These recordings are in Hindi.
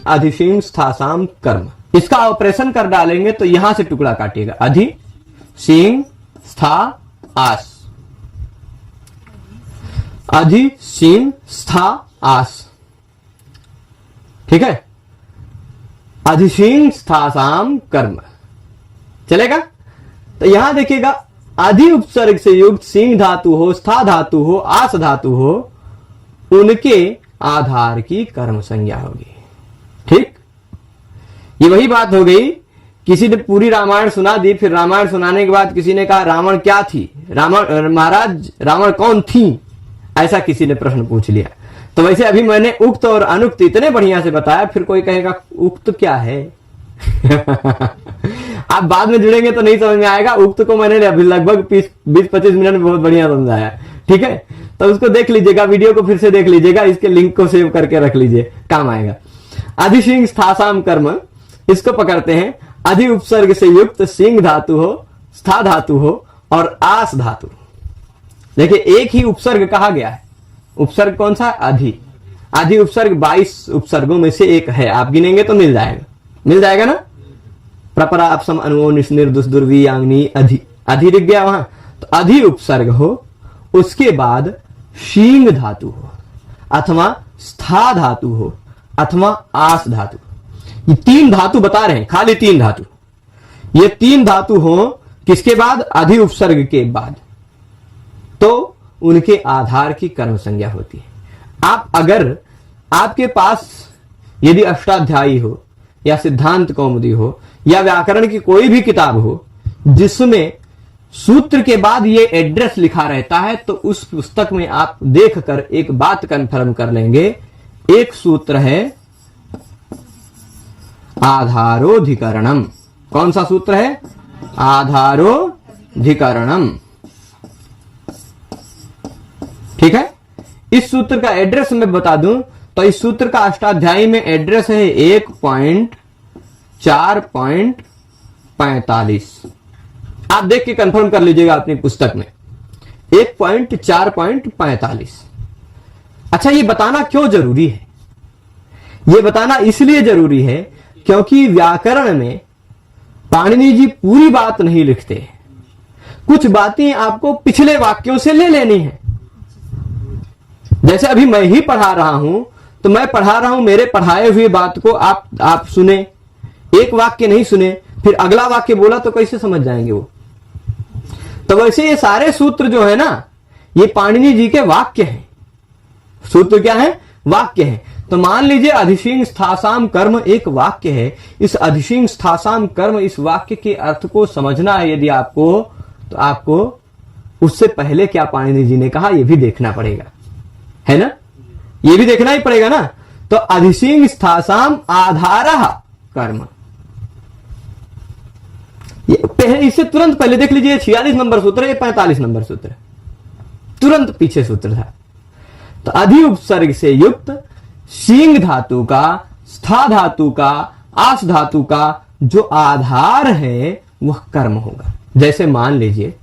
अधिशीं स्थासाम कर्म। इसका ऑपरेशन कर डालेंगे तो यहां से टुकड़ा काटिएगा, अधि शीं स्था आस, अधि शीं स्था आस, ठीक है, अधिशीं स्थासाम कर्म चलेगा। तो यहां देखिएगा अधि उपसर्ग से युक्त सिंह धातु हो, स्था धातु हो, आस धातु हो, उनके आधार की कर्म संज्ञा होगी। ठीक, ये वही बात हो गई, किसी ने पूरी रामायण सुना दी, फिर रामायण सुनाने के बाद किसी ने कहा रावण क्या थी, रावण महाराज रावण कौन थी, ऐसा किसी ने प्रश्न पूछ लिया। तो वैसे अभी मैंने उक्त और अनुक्त इतने बढ़िया से बताया, फिर कोई कहेगा उक्त क्या है आप बाद में जुड़ेंगे तो नहीं समझ में आएगा। उक्त को मैंने अभी लगभग 20-25 मिनट में बहुत बढ़िया समझाया, ठीक है। तो उसको देख लीजिएगा, वीडियो को फिर से देख लीजिएगा, इसके लिंक को सेव करके रख लीजिए, काम आएगा। अधिशीं स्थासाम कर्म, इसको पकड़ते हैं। अधि उपसर्ग से युक्त सिंह धातु हो, स्था धातु हो और आस धातु। देखिए एक ही उपसर्ग कहा गया है, उपसर्ग कौन सा, अधि। अधि उपसर्ग 22 उपसर्गों में से एक है, आप गिनेंगे तो मिल जाएगा ना। प्रपरा अपसम अनुओ निस्निर दुर्वी यांगनी अधि, अधि लिख गया वहां। तो अधि उपसर्ग हो, उसके बाद शींग धातु हो अथवा स्था धातु हो अथवा आस धातु। ये 3 धातु बता रहे हैं, खाली 3 धातु। ये 3 धातु हो किसके बाद, अधि उपसर्ग के बाद, तो उनके आधार की कर्म संज्ञा होती है। आप अगर आपके पास यदि अष्टाध्यायी हो या सिद्धांत कौमुदी हो या व्याकरण की कोई भी किताब हो जिसमें सूत्र के बाद ये एड्रेस लिखा रहता है, तो उस पुस्तक में आप देखकर एक बात कंफर्म कर लेंगे। एक सूत्र है आधारोधिकरणम। कौन सा सूत्र है, आधारोधिकरणम, ठीक है। इस सूत्र का एड्रेस मैं बता दूं तो इस सूत्र का अष्टाध्यायी में एड्रेस है 1.4.45। आप देख के कंफर्म कर लीजिएगा अपनी पुस्तक में, 1.4.45। अच्छा, ये बताना क्यों जरूरी है, ये बताना इसलिए जरूरी है क्योंकि व्याकरण में पाणिनि जी पूरी बात नहीं लिखते, कुछ बातें आपको पिछले वाक्यों से ले लेनी है। जैसे अभी मैं ही पढ़ा रहा हूं, तो मैं पढ़ा रहा हूं, मेरे पढ़ाए हुए बात को आप सुने, एक वाक्य नहीं सुने, फिर अगला वाक्य बोला तो कैसे समझ जाएंगे वो। तो वैसे ये सारे सूत्र जो है ना, ये पाणिनि जी के वाक्य हैं। सूत्र क्या है, वाक्य है। तो मान लीजिए अधिशीं स्थासाम कर्म एक वाक्य है। इस अधिशीं स्थासाम कर्म, इस वाक्य के अर्थ को समझना है यदि आपको, तो आपको उससे पहले क्या पाणिनि जी ने कहा ये भी देखना पड़ेगा, है ना, ये भी देखना ही पड़ेगा ना। तो अधिशीं स्थासाम आधारः कर्म, इससे तुरंत पहले देख लीजिए 46 नंबर सूत्र है, 45 नंबर सूत्र है, तुरंत पीछे सूत्र था। तो अधि उपसर्ग से युक्त शींग धातु का, स्था धातु का, आस धातु का जो आधार है वह कर्म होगा। जैसे मान लीजिए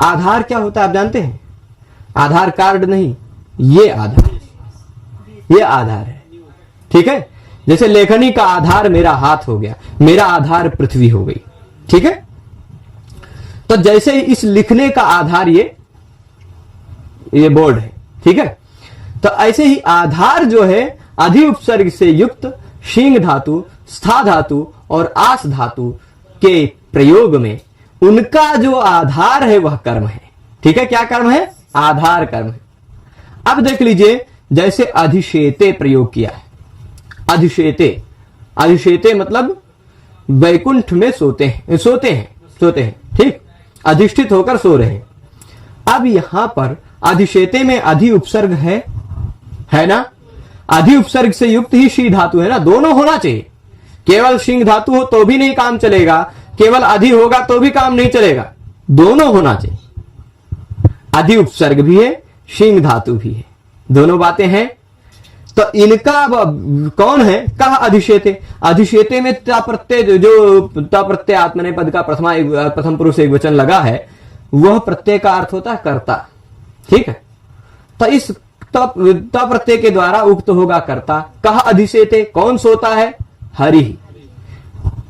आधार क्या होता है आप जानते हैं, आधार कार्ड नहीं, ये आधार, ये आधार है, ठीक है। जैसे लेखनी का आधार मेरा हाथ हो गया, मेरा आधार पृथ्वी हो गई, ठीक है। तो जैसे इस लिखने का आधार ये बोर्ड है, ठीक है। तो ऐसे ही आधार जो है अधि उपसर्ग से युक्त शींग धातु, स्था धातु और आस धातु के प्रयोग में उनका जो आधार है वह कर्म है, ठीक है। क्या कर्म है, आधार कर्म है। अब देख लीजिए जैसे अधिशेते प्रयोग किया है, अधिशेते, अधिशेते मतलब वैकुंठ में सोते हैं, ठीक, अधिष्ठित होकर सो रहे हैं। अब यहां पर अधिशेते में अधि उपसर्ग है ना, अधि उपसर्ग से युक्त ही शी धातु है ना, दोनों होना चाहिए। केवल शिंग धातु हो तो भी नहीं काम चलेगा, केवल अधि होगा तो भी काम नहीं चलेगा, दोनों होना चाहिए। अधि उपसर्ग भी है, शिंग धातु भी है, दोनों बातें हैं। तो इनका कौन है, कहा अधिशेते। अधिशेते में ता प्रत्यय, जो ता प्रत्यय आत्मनेपद का प्रथम पुरुष एक वचन लगा है, वह प्रत्यय का अर्थ होता है कर्ता, ठीक है। तो इस त प्रत्यय के द्वारा उक्त होगा कर्ता। कह अधिशेते, कौन सोता है? हरि।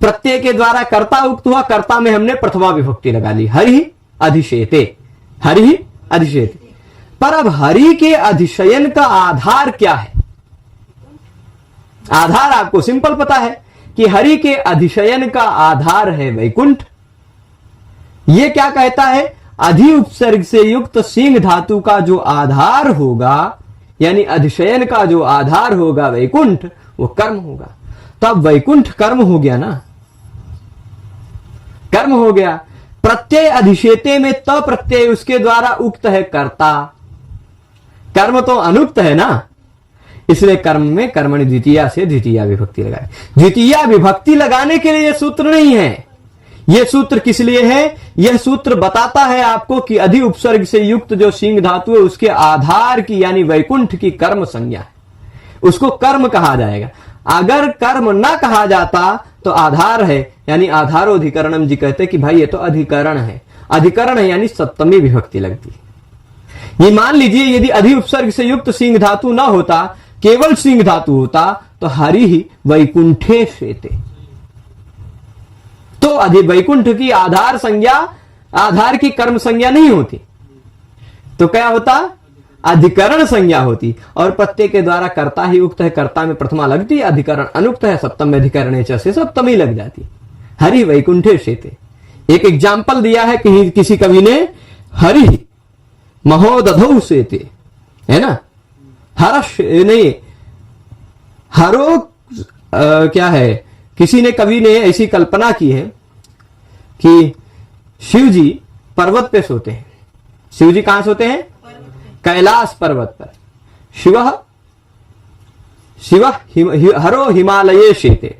प्रत्यय के द्वारा कर्ता उक्त हुआ, कर्ता में हमने प्रथमा विभक्ति लगा ली, हरि अधिशेते, हरि अधिशेते। पर अब हरि के अधिशयन का आधार क्या है? आधार आपको सिंपल पता है कि हरि के अधिशयन का आधार है वैकुंठ। यह क्या कहता है? अधि उपसर्ग से युक्त सिंह धातु का जो आधार होगा, यानी अधिशयन का जो आधार होगा वैकुंठ, वो कर्म होगा। तब वैकुंठ कर्म हो गया ना, कर्म हो गया। प्रत्यय अधिशेते में त प्रत्यय उसके द्वारा उक्त है कर्ता, कर्म तो अनुक्त है ना, इसलिए कर्म में कर्मणि द्वितीया से द्वितीया विभक्ति लगाए। द्वितीया विभक्ति लगाने के लिए यह सूत्र नहीं है। यह सूत्र किस लिए है? यह सूत्र बताता है आपको कि अधि उपसर्ग से युक्त जो सिंह धातु है उसके आधार की, यानी वैकुंठ की कर्म संज्ञा है, उसको कर्म कहा जाएगा। अगर कर्म ना कहा जाता तो आधार है, यानी आधारोधिकरणम जी कहते कि भाई ये तो अधिकरण है। अधिकरण है यानी सप्तमी विभक्ति लगती है। ये मान लीजिए यदि अधि उपसर्ग से युक्त सिंह धातु ना होता, केवल सिंह धातु होता, तो हरि ही वैकुंठे शेते, तो अधि वैकुंठ की आधार संज्ञा, आधार की कर्म संज्ञा नहीं होती, तो क्या होता? अधिकरण संज्ञा होती। और प्रत्यय के द्वारा कर्ता ही उक्त है, कर्ता में प्रथमा लगती है, अधिकरण अनुक्त है, सप्तम में अधिकरण से सप्तमी लग जाती। हरि वैकुंठे शेते। एक एग्जाम्पल दिया है कि किसी कवि ने, हरि महोदधौ शेते, है ना, हर्ष नहीं, हरो क्या है, किसी ने, कवि ने ऐसी कल्पना की है कि शिव जी पर्वत पे सोते हैं। शिव जी कहां सोते हैं? कैलाश पर्वत पर। शिव हरो हिमालये शेते,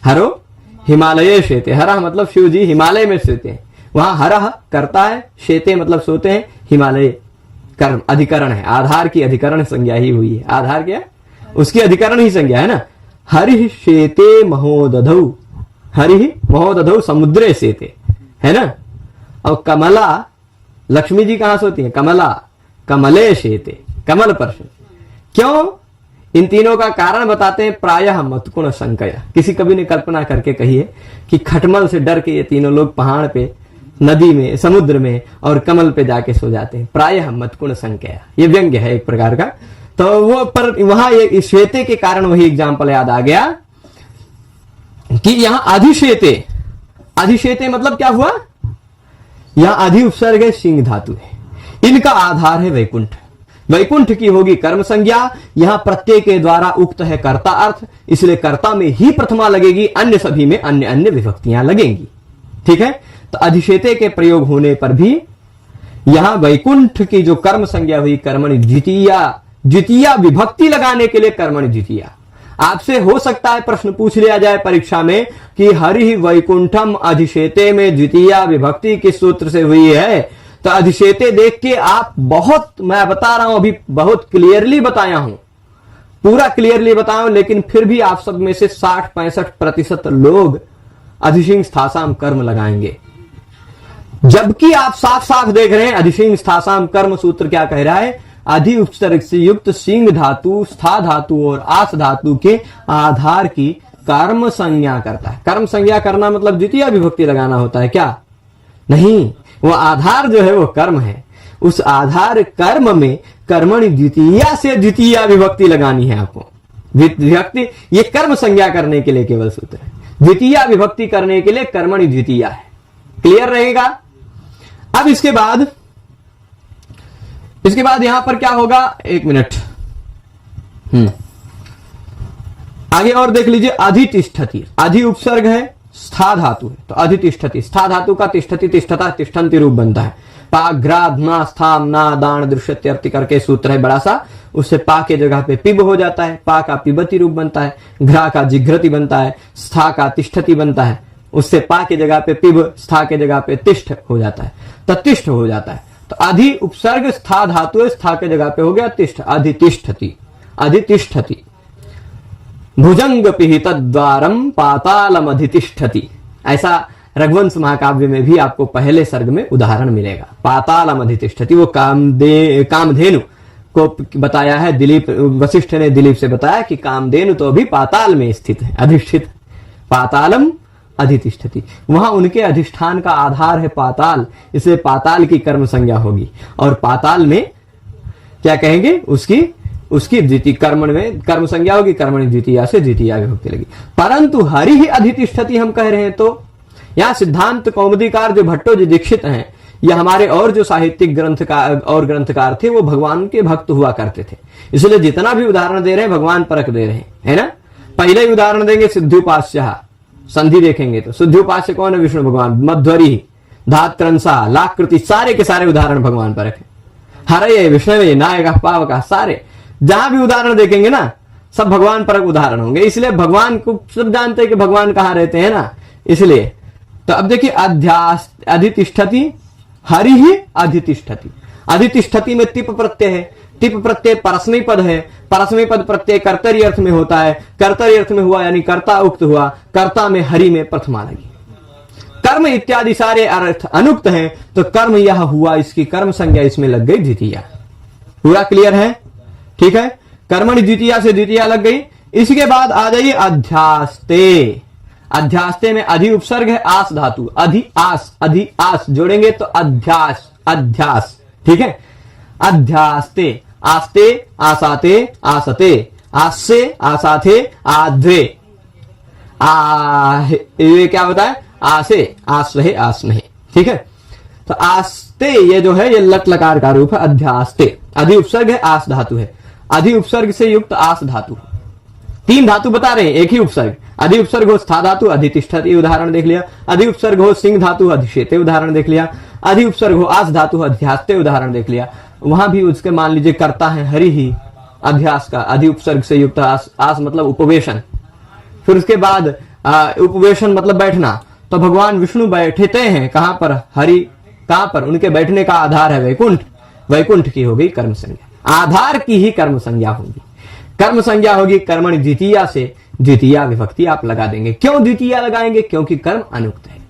हरो हिमालये शेते। हरा मतलब शिव जी हिमालय में सोते हैं, वहां हरह करता है, शेते मतलब सोते हैं, हिमालय कर्म अधिकरण है, आधार की अधिकरण संज्ञा ही हुई है। आधार क्या? उसकी अधिकरण ही संज्ञा है ना। हरि शेते महोदधौ, हरि महोदधौ समुद्रे शेते, है ना। और कमला, लक्ष्मी जी कहां सोती है? कमला कमले शेते, कमल पर शेते। क्यों? इन तीनों का कारण बताते हैं। प्रायः मतकुण संकया, किसी कवि ने कल्पना करके कही है कि खटमल से डर के ये तीनों लोग पहाड़ पे, नदी में, समुद्र में और कमल पे जाके सो जाते हैं। प्रायः मतकुण संकया, ये व्यंग्य है एक प्रकार का। तो वो पर वहां ये श्वेते के कारण वही एग्जाम्पल याद आ गया कि यहां अधिशेते, अधिशेते मतलब क्या हुआ? यहां अधि उपसर्ग है, सिंह धातु है, इनका आधार है वैकुंठ। वैकुंठ की होगी कर्म संज्ञा। यहां प्रत्यय के द्वारा उक्त है कर्ता अर्थ, इसलिए कर्ता में ही प्रथमा लगेगी, अन्य सभी में अन्य अन्य विभक्तियां लगेंगी। ठीक है। तो अधिशेते के प्रयोग होने पर भी यहां वैकुंठ की जो कर्म संज्ञा हुई, कर्मणि द्वितीया, द्वितीया विभक्ति लगाने के लिए कर्मणि द्वितीया। आपसे हो सकता है प्रश्न पूछ लिया जाए परीक्षा में कि हरि वैकुंठम अधिशेते में द्वितीया विभक्ति किस सूत्र से हुई है? तो अधिशेते देख के आप बहुत, मैं बता रहा हूं अभी बहुत क्लियरली बताया हूं, पूरा क्लियरली बताया हूं, लेकिन फिर भी आप सब में से 60-65% लोग अधिशिंग स्थासाम कर्म लगाएंगे, जबकि आप साफ साफ देख रहे हैं अधिशिंग स्थासाम कर्म सूत्र क्या कह रहा है? अधि उपसर्ग से युक्त सिंह धातु, स्था धातु और आस धातु के आधार की कर्म संज्ञा करता है। कर्म संज्ञा करना मतलब द्वितीय विभक्ति लगाना होता है क्या? नहीं, वो आधार जो है वो कर्म है। उस आधार कर्म में कर्मणि द्वितीया से द्वितीय विभक्ति लगानी है आपको। विभक्ति ये कर्म संज्ञा करने के लिए केवल सूत्र है, द्वितीय विभक्ति करने के लिए कर्मणि द्वितीया है। क्लियर रहेगा? अब इसके बाद यहां पर क्या होगा? एक मिनट, आगे और देख लीजिए। अधितिष्ठति, अधि उपसर्ग है, स्था धातु है, तो अधितिष्ठति, स्था धातु का तिष्ठति, तिष्ठता, तिष्ठन्ति रूप बनता है। पा ग्रा धना स्थाम ना दान दृश्यत्यर्ति करके सूत्र है बड़ा सा, उससे पा के जगह पे पिब हो जाता है, पा का पिबती रूप बनता है, घ्रा का जिघ्रति बनता है, स्था का तिष्ठति बनता है, उससे पा के जगह पे पिब, स्था के जगह पे तिष्ठ हो जाता है, ततिष्ठ हो जाता है। तो अधि उपसर्ग स्था धातु है, स्था के जगह पे हो गया तिष्ठ, अधितिष्ठति, अधितिष्ठति। भुजंग पिहित द्वारम पातालम अधितिष्ठति, ऐसा रघुवंश महाकाव्य में भी आपको पहले सर्ग में उदाहरण मिलेगा। पातालम अधितिष्ठति, वो कामधेनु को बताया है दिलीप, वशिष्ठ ने दिलीप से बताया कि कामधेनु तो अभी पाताल में स्थित है, अधिष्ठित, पातालम अधितिष्ठति, वहां उनके अधिष्ठान का आधार है पाताल, इसलिए पाताल की कर्म संज्ञा होगी। और पाताल में क्या कहेंगे, उसकी द्वितीय कर्मण में कर्म संज्ञा होगी, कर्मण द्वितीया से द्वितीया विभक्ति लगी। परंतु हरि ही अधितिष्ठति हम कह रहे हैं, तो यहां सिद्धांत कौमुदीकार जो भट्टो जी दीक्षित हैं, या हमारे और जो साहित्यिक ग्रंथकार थे, वो भगवान के भक्त हुआ करते थे, इसलिए जितना भी उदाहरण दे रहे हैं भगवान परक दे रहे हैं, है ना। पहले ही उदाहरण देंगे सिद्ध्युपास्य, संधि देखेंगे तो सिद्ध्युपास्य कौन है, विष्णु भगवान, मध्वरी, धात क्रंसा, लाकृति, सारे के सारे उदाहरण भगवान परक है। हरये विष्णवे नायक पावक, सारे जहां भी उदाहरण देखेंगे ना सब भगवान परक उदाहरण होंगे, इसलिए भगवान को सब जानते हैं कि भगवान कहां रहते हैं ना, इसलिए। तो अब देखिए अधितिष्ठति, हरि ही अधितिष्ठति, अधितिष्ठति में तिप प्रत्यय है, तिप प्रत्यय परस्मै पद है, परस्मै पद प्रत्यय कर्तरी अर्थ में होता है, कर्तरी अर्थ में हुआ यानी कर्ता उक्त हुआ, कर्ता में हरि में प्रथमा लगी। कर्म इत्यादि सारे अर्थ अनुक्त हैं, तो कर्म यह हुआ, इसकी कर्म संज्ञा इसमें लग गई द्वितीया। पूरा क्लियर है, ठीक है। कर्मणि द्वितीया से द्वितीया लग गई। इसके बाद आ जाइए अध्यास्ते, अध्यास्ते में अधि उपसर्ग है, आस धातु, अधि आस जोड़ेंगे तो अध्यास, अध्यास, ठीक है। अध्यास्ते, आस्ते, आसाते, आसते, आस्से, आसाथे, आध्वे, ये क्या होता है, आसे, आस्वहे, आस्महे, ठीक है। तो आस्ते ये जो है ये लट लकार का रूप है, अध्यास्ते, अधि उपसर्ग है, आस धातु है, अधि उपसर्ग से युक्त आस धातु, तीन धातु बता रहे हैं, एक ही उपसर्ग, अधि उपसर्ग हो स्था धातु अधितिष्ठति उदाहरण देख लिया, अधि उपसर्ग हो सिंह धातु अधिशेते उदाहरण देख लिया, अधि उपसर्ग हो आस धातु अध्यास्ते उदाहरण देख लिया। वहां भी उसके मान लीजिए करता है हरि ही, अध्यास का अधि उपसर्ग से युक्त आस, आस मतलब उपवेशन, फिर उसके बाद उपवेशन मतलब बैठना, तो भगवान विष्णु बैठते हैं कहां पर, हरि कहां पर, उनके बैठने का आधार है वैकुंठ, वैकुंठ की हो गई कर्म संज्ञा, आधार की ही कर्म संज्ञा होगी, कर्म संज्ञा होगी कर्मणि द्वितीया से द्वितीया विभक्ति आप लगा देंगे। क्यों द्वितीया लगाएंगे, क्योंकि कर्म अनुक्त है।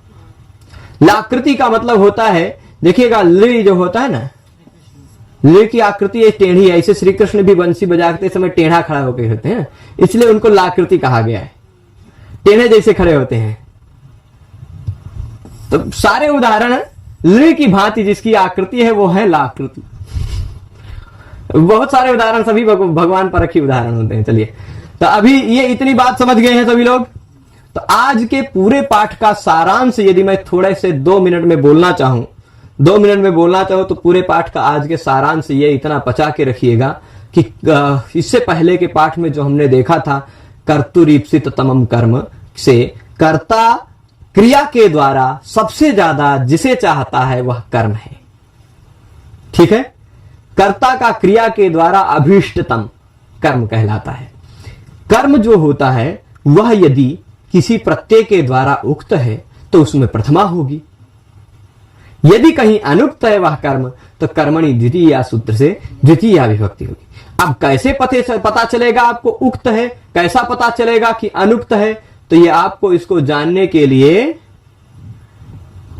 लाकृति का मतलब होता है, देखिएगा लि जो होता है ना, लि की आकृति टेढ़ी है, इसे श्री कृष्ण भी बंसी बजाते समय टेढ़ा खड़ा होकर होते हैं, इसलिए उनको लाकृति कहा गया है, टेढ़े जैसे खड़े होते हैं। तो सारे उदाहरण लि की भांति जिसकी आकृति है वो है लाकृति। बहुत सारे उदाहरण सभी भगवान पर रखी उदाहरण होते हैं। चलिए, तो अभी ये इतनी बात समझ गए हैं सभी लोग। तो आज के पूरे पाठ का सारांश यदि मैं थोड़े से 2 मिनट में बोलना चाहूं, 2 मिनट में बोलना चाहूं तो पूरे पाठ का आज के सारांश ये इतना पचा के रखिएगा कि इससे पहले के पाठ में जो हमने देखा था कर्तुरीप्सित तमम कर्म से, कर्ता क्रिया के द्वारा सबसे ज्यादा जिसे चाहता है वह कर्म है, ठीक है। कर्ता का क्रिया के द्वारा अभीष्टतम कर्म कहलाता है। कर्म जो होता है वह यदि किसी प्रत्यय के द्वारा उक्त है तो उसमें प्रथमा होगी, यदि कहीं अनुक्त है वह कर्म तो कर्मणि द्वितीया सूत्र से द्वितीया विभक्ति होगी। अब कैसे पता चलेगा आपको उक्त है, कैसा पता चलेगा कि अनुक्त है, तो ये आपको इसको जानने के लिए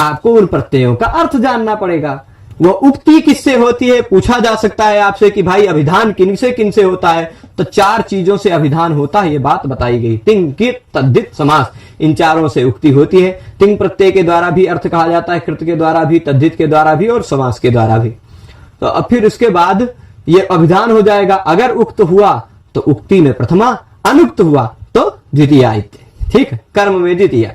आपको उन प्रत्ययों का अर्थ जानना पड़ेगा। वो उक्ति किससे होती है, पूछा जा सकता है आपसे कि भाई अभिधान किनसे होता है, तो 4 चीजों से अभिधान होता है, ये बात बताई गई। तिंग, कित, तद्धित, समास, इन चारों से उक्ति होती है। तिंग प्रत्यय के द्वारा भी अर्थ कहा जाता है, कृत के द्वारा भी, तद्धित के द्वारा भी और समास के द्वारा भी। तो अब फिर उसके बाद ये अभिधान हो जाएगा। अगर उक्त हुआ तो उक्ति में प्रथमा, अनुक्त हुआ तो द्वितीया, ठीक है, कर्म में द्वितीया।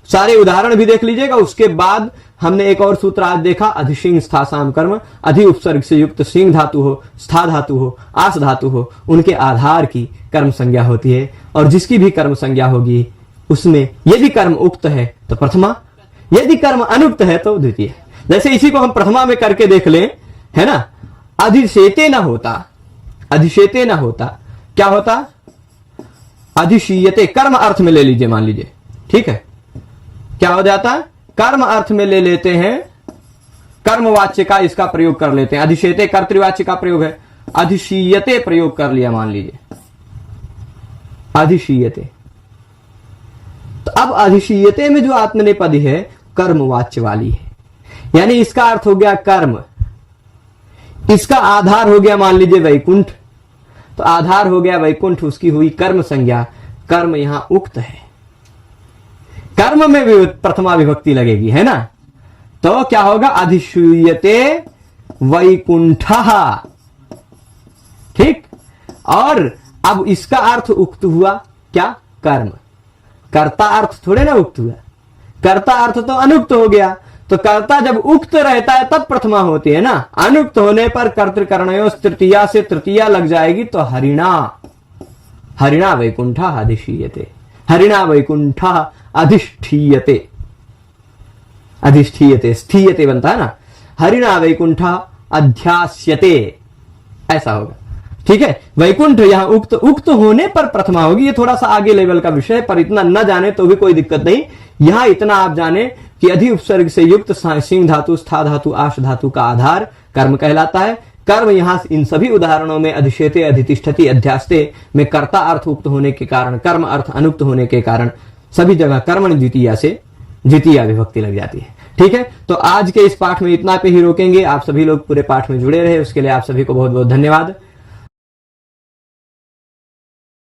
सारे उदाहरण भी देख लीजिएगा। उसके बाद हमने एक और सूत्र आज देखा, अधिशिंग स्थासाम कर्म, अधि उपसर्ग से युक्त सिंह धातु हो, स्था धातु हो, आस धातु हो, उनके आधार की कर्म संज्ञा होती है। और जिसकी भी कर्म संज्ञा होगी उसमें यदि कर्म उक्त है तो प्रथमा, यदि कर्म अनुक्त है तो द्वितीय। जैसे इसी को हम प्रथमा में करके देख लें, है ना। अधिशेते न होता, अधिशेते न होता, क्या होता, अधिशीयते, कर्म अर्थ में ले लीजिए, मान लीजिए, ठीक है, क्या हो जाता, कर्म अर्थ में ले लेते हैं, कर्मवाच्य का इसका प्रयोग कर लेते हैं। अधिशेते कर्तृवाच्य का प्रयोग है, अधिशीयते प्रयोग कर लिया, मान लीजिए अधिशीयते। तो अब अधिशीयते में जो आत्मनेपदी है कर्मवाच्य वाली है, यानी इसका अर्थ हो गया कर्म। इसका आधार हो गया मान लीजिए वैकुंठ, तो आधार हो गया वैकुंठ, उसकी हुई कर्म संज्ञा, कर्म यहां उक्त है, कर्म में भी प्रथमा विभक्ति लगेगी, है ना। तो क्या होगा, अधिशूयते वैकुंठः, ठीक। और अब इसका अर्थ उक्त हुआ क्या, कर्म, कर्ता अर्थ थोड़े ना उक्त हुआ, कर्ता अर्थ तो अनुक्त हो गया। तो कर्ता जब उक्त रहता है तब प्रथमा होती है ना, अनुक्त होने पर कर्तृकर्णयोः तृतीया से तृतीया लग जाएगी, तो हरिणा, हरिणा वैकुंठः अधिशीयते, हरिणा वैकुंठः अधिष्ठीयते, अधिष्ठीयते स्थीयते बनता है ना, हरिणा वैकुंठः अध्यास्यते, ऐसा होगा, ठीक है। वैकुंठ यहां उक्त, उक्त होने पर प्रथमा होगी। ये थोड़ा सा आगे लेवल का विषय है, पर इतना न जाने तो भी कोई दिक्कत नहीं। यहां इतना आप जाने कि अधि उपसर्ग से युक्त सिंह धातु, स्था धातु, आश धातु का आधार कर्म कहलाता है। कर्म यहां इन सभी उदाहरणों में अधिशेते, अधितिष्ठति, अध्यास्ते में कर्ता अर्थ उक्त होने के कारण, कर्म अर्थ अनुक्त होने के कारण सभी जगह कर्मण द्वितीया से द्वितीया विभक्ति लग जाती है, ठीक है। तो आज के इस पाठ में इतना पे ही रोकेंगे। आप सभी लोग पूरे पाठ में जुड़े रहे, उसके लिए आप सभी को बहुत बहुत धन्यवाद।